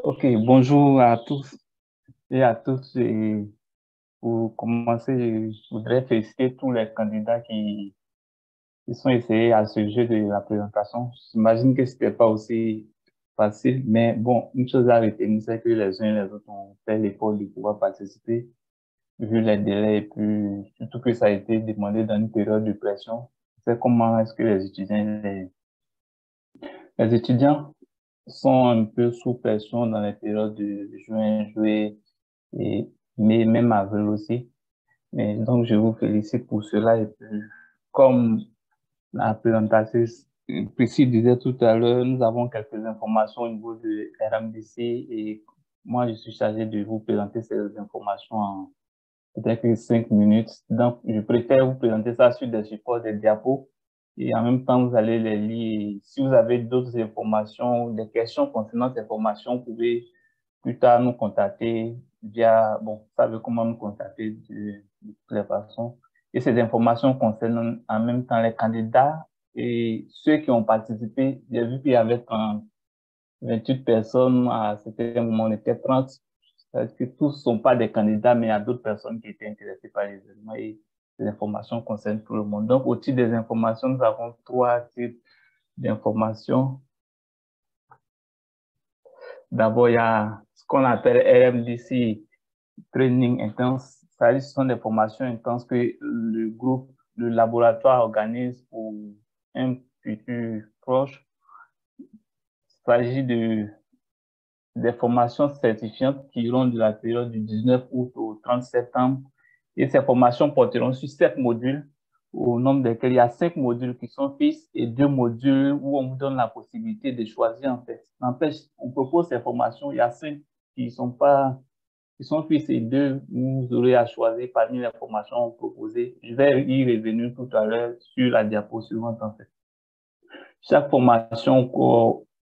Ok, bonjour à tous et à toutes. Et pour commencer, je voudrais féliciter tous les candidats qui sont essayés à ce jeu de la présentation. J'imagine que c'était pas aussi facile, mais bon, une chose à retenir, c'est que les uns et les autres ont fait l'effort de pouvoir participer, vu les délais et puis surtout que ça a été demandé dans une période de pression. C'est comment est-ce que les étudiants sont un peu sous pression dans les périodes de juin, juillet et mais même avril aussi. Et donc, je vous félicite pour cela. Et puis, comme la présentatrice Priscille disait tout à l'heure, nous avons quelques informations au niveau de RMDC et moi, je suis chargé de vous présenter ces informations en peut-être que 5 minutes. Donc, je préfère vous présenter ça sur des supports, des diapos et en même temps, vous allez les lire. Si vous avez d'autres informations, des questions concernant ces informations, vous pouvez plus tard nous contacter via, bon, vous savez comment nous contacter de toutes les façons. Et ces informations concernent en même temps les candidats et ceux qui ont participé. J'ai vu qu'il y avait 28 personnes, à certains moments on était 30. C'est-à-dire que tous ne sont pas des candidats, mais il y a d'autres personnes qui étaient intéressées par les événements et les informations concernent tout le monde. Donc, au titre des informations, nous avons trois types d'informations. D'abord, il y a ce qu'on appelle RMDC Training Intense. Ce sont des formations intenses que le groupe, le laboratoire organise pour un futur proche. Il s'agit des formations certifiantes qui iront de la période du 19 août au 30 septembre. Et ces formations porteront sur 7 modules, au nombre desquels il y a 5 modules qui sont fixes et 2 modules où on vous donne la possibilité de choisir en fait. N'empêche, on propose ces formations, il y a 5 qui sont pas, qui sont fixes et 2, vous aurez à choisir parmi les formations proposées. Je vais y revenir tout à l'heure sur la diapo suivante en fait. Chaque formation,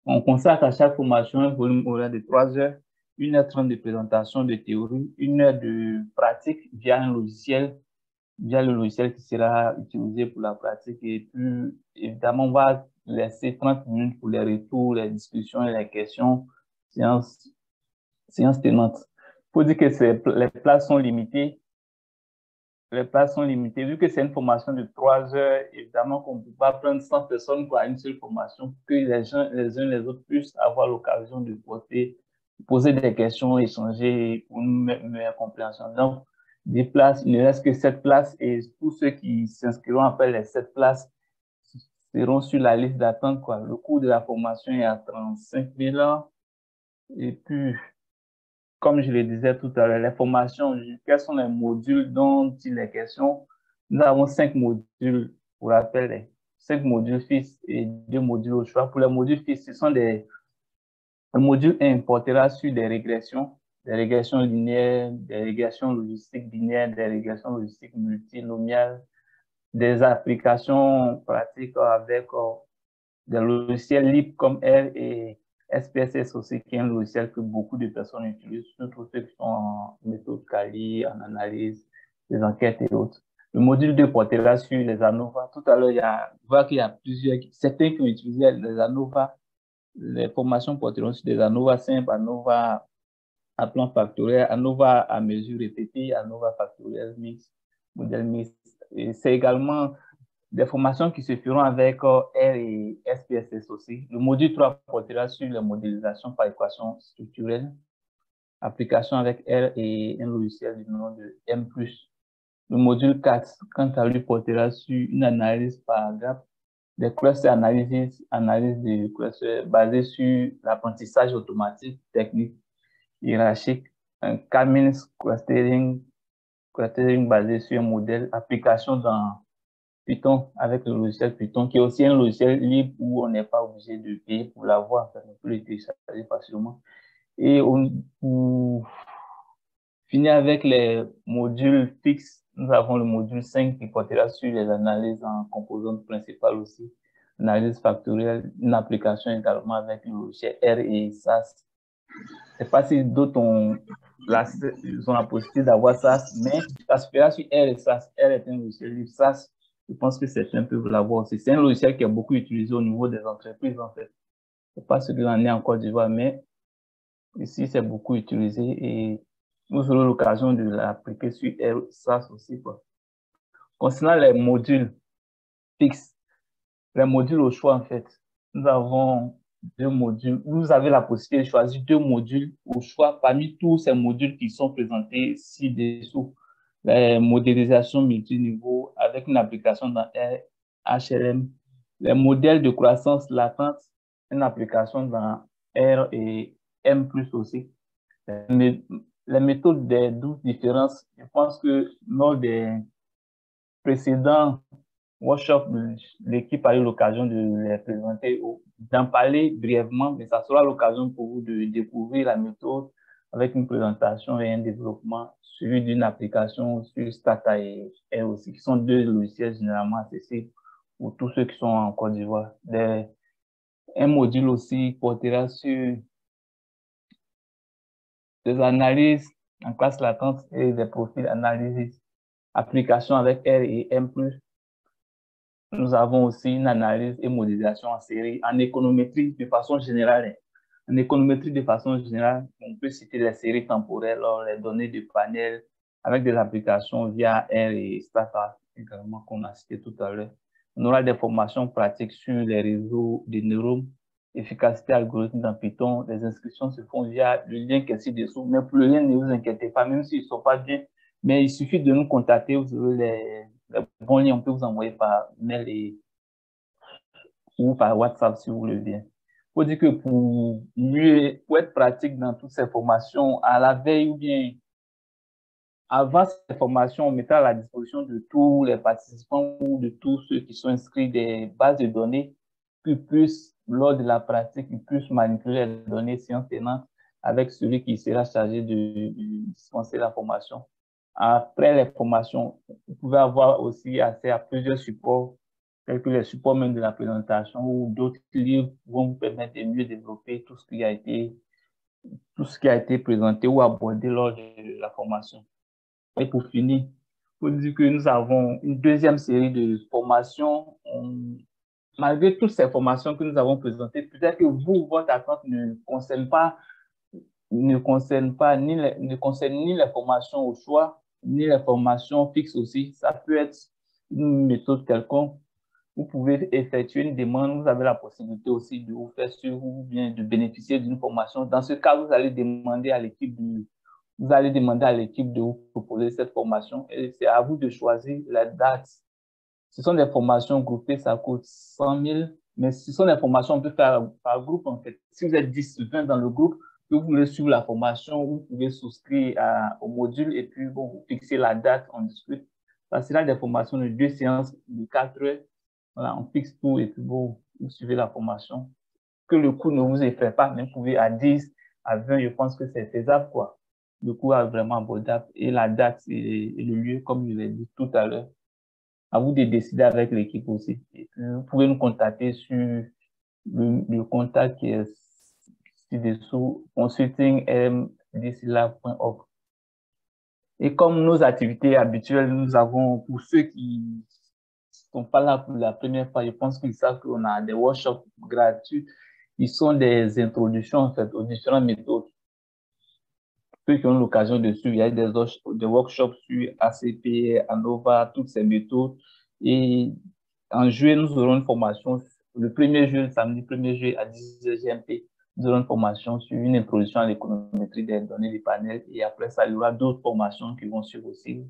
on consacre à chaque formation un volume horaire de 3 heures, 1h30 de présentation de théorie, 1 heure de pratique via le logiciel qui sera utilisé pour la pratique. Et puis, évidemment, on va laisser 30 minutes pour les retours, les discussions et les questions, séance, séance tenante. Il faut dire que les places sont limitées. Les places sont limitées. Vu que c'est une formation de 3 heures, évidemment qu'on ne peut pas prendre 100 personnes pour une seule formation, pour que les gens, les uns les autres puissent avoir l'occasion de poser des questions, échanger pour une meilleure compréhension. Donc, des places, il ne reste que 7 places et tous ceux qui s'inscriront après les 7 places seront sur la liste d'attente, quoi. Le coût de la formation est à 35 000 ans. Et puis, comme je le disais tout à l'heure, les formations, quels sont les modules dont il est question? Nous avons 5 modules, pour rappel, 5 modules fixes et 2 modules au choix. Pour les modules fixes, ce sont le module 1 portera sur des régressions linéaires, des régressions logistiques binaires, des régressions logistiques multinomiales, des applications pratiques avec des logiciels libres comme R et SPSS aussi, qui est un logiciel que beaucoup de personnes utilisent, surtout ceux qui sont en méthode quali, en analyse des enquêtes et autres. Le module 2 portera sur les ANOVA. Tout à l'heure, je vois qu'il y a certains qui ont utilisé les ANOVA. Les formations porteront sur des ANOVA simples, ANOVA à plan factoriel, ANOVA à mesure répétée, ANOVA factoriel mix, modèle mixte. Et c'est également des formations qui se feront avec R et SPSS aussi. Le module 3 portera sur la modélisation par équation structurelle, application avec R et un logiciel du nom de M+. Le module 4, quant à lui, portera sur une analyse par grappe, des clusters analyse de clusters basés sur l'apprentissage automatique, technique, hiérarchique, un K-means clustering basé sur un modèle, application dans Python avec le logiciel Python, qui est aussi un logiciel libre où on n'est pas obligé de payer pour l'avoir, on peut le télécharger facilement. Et pour finir avec les modules fixes, nous avons le module 5 qui portera sur les analyses en composantes principales aussi, analyse factorielle, une application également avec le logiciel R et SAS. Je ne sais pas si d'autres ils ont la possibilité d'avoir SAS, mais ça se fera sur R et SAS. R est un logiciel libre. SAS, je pense que certains peuvent l'avoir aussi. C'est un logiciel qui est beaucoup utilisé au niveau des entreprises, en fait. Je ne sais pas ce qu'il en est en Côte d'Ivoire, mais Ici, c'est beaucoup utilisé et nous aurons l'occasion de l'appliquer sur SAS aussi, quoi. Concernant les modules fixes, les modules au choix, en fait, nous avons deux modules. Vous avez la possibilité de choisir deux modules au choix parmi tous ces modules qui sont présentés ci-dessous. Les modélisations multiniveau avec une application dans HLM. Les modèles de croissance latente, une application dans R et M+, aussi. Les méthodes des 12 différences, je pense que lors des précédents workshops, l'équipe a eu l'occasion de les présenter, d'en parler brièvement, mais ça sera l'occasion pour vous de découvrir la méthode avec une présentation et un développement suivi d'une application sur Stata et aussi, qui sont deux logiciels généralement accessibles pour tous ceux qui sont en Côte d'Ivoire. Un module aussi portera sur des analyses en classe latente et des profils analysis, application avec R et M+. Nous avons aussi une analyse et modélisation en série, en économétrie de façon générale. En économétrie de façon générale, on peut citer les séries temporelles, les données de panel, avec des applications via R et Stata également qu'on a cité tout à l'heure. On aura des formations pratiques sur les réseaux de neurones, efficacité algorithme dans Python. Les inscriptions se font via le lien qui est ci-dessous. Mais pour le lien, ne vous inquiétez pas, même s'ils ne sont pas bien, mais il suffit de nous contacter, vous aurez les bons liens, on peut vous envoyer par mail ou par WhatsApp si vous voulez bien. Il faut dire que pour être pratique dans toutes ces formations, à la veille ou bien avant ces formations, on mettait à la disposition de tous les participants ou de tous ceux qui sont inscrits des bases de données qui puissent, lors de la pratique, ils puissent manipuler les données sciences tenantes avec celui qui sera chargé de dispenser la formation. Après les formations, vous pouvez avoir aussi accès à plusieurs supports, tels que les supports même de la présentation ou d'autres livres vont vous permettre de mieux développer tout ce qui a été présenté ou abordé lors de la formation. Et pour finir, il faut dire que nous avons une deuxième série de formations. Malgré toutes ces formations que nous avons présentées, peut-être que vous, votre attente ne concerne ni les formations au choix, ni les formations fixes aussi. Ça peut être une méthode quelconque. Vous pouvez effectuer une demande, vous avez la possibilité aussi de vous faire suivre ou bien de bénéficier d'une formation. Dans ce cas, vous allez demander à l'équipe de vous proposer cette formation et c'est à vous de choisir la date. Ce sont des formations groupées, ça coûte 100 000, mais ce sont des formations qu'on peut faire par groupe en fait. Si vous êtes 10 ou 20 dans le groupe, que vous voulez suivre la formation, vous pouvez souscrire au module et puis bon, vous fixez la date, on discute. Ça sera des formations de 2 séances de 4 heures. Voilà, on fixe tout et puis vous suivez la formation. Que le coût ne vous effraie pas, mais vous pouvez à 10, à 20, je pense que c'est faisable, quoi. Le coût est vraiment abordable et la date et le lieu, comme je l'ai dit tout à l'heure. À vous de décider avec l'équipe aussi. Et puis, vous pouvez nous contacter sur le contact qui est ci-dessous, consulting.lmdclab.org. Et comme nos activités habituelles, nous avons, pour ceux qui ne sont pas là pour la première fois, je pense qu'ils savent qu'on a des workshops gratuits. Ils sont des introductions, en fait, aux différentes méthodes. Ceux qui ont l'occasion de suivre, il y a des workshops sur ACP, ANOVA, toutes ces méthodes. Et en juillet, nous aurons une formation, le 1er juillet, le samedi 1er juillet à 10h GMT, nous aurons une formation sur une introduction à l'économétrie des données des panels. Et après ça, il y aura d'autres formations qui vont suivre aussi.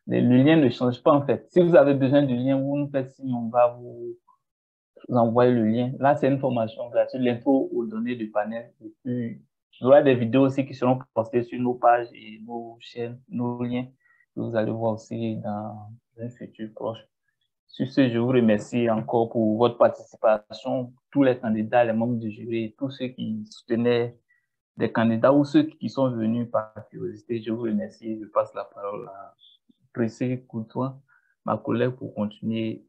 Le lien ne change pas en fait. Si vous avez besoin du lien, vous nous faites signe, on va vous envoyer le lien. Là, c'est une formation gratuite, l'info aux données du panel. Et puis, il y aura des vidéos aussi qui seront postées sur nos pages et nos chaînes, nos liens, que vous allez voir aussi dans un futur proche. Sur ce, je vous remercie encore pour votre participation, tous les candidats, les membres du jury, tous ceux qui soutenaient des candidats ou ceux qui sont venus par curiosité. Je vous remercie. Je passe la parole à Prissé Courtois, ma collègue, pour continuer